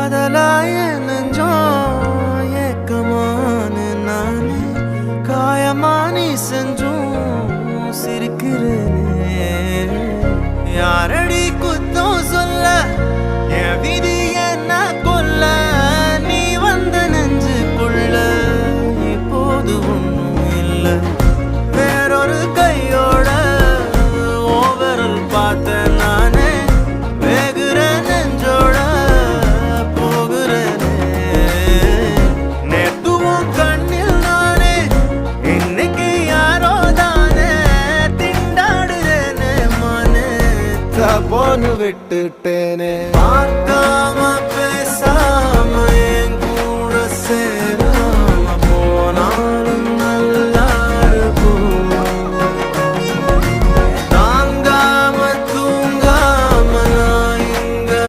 காதலாய நெஞ்சோம் ஏக்கமான நானே காயமானி செஞ்சும் சிரிக்கிறேனே யாரடி குத்தம் சொல்ல என் விதி என்ன கொல்ல நீ வந்த நெஞ்சுக்குள்ள இப்போது ஒன்றும் இல்லை வேறொரு கையோட ஓவரல் பார்த்த நானே வேகுற நெஞ்சோட போகிறேனே நேத்துவும் கண்ணில் நானே இன்னைக்கு யாரோ தானே திண்டாடுறேனே மானே தப்போன்னு விட்டுட்டேனே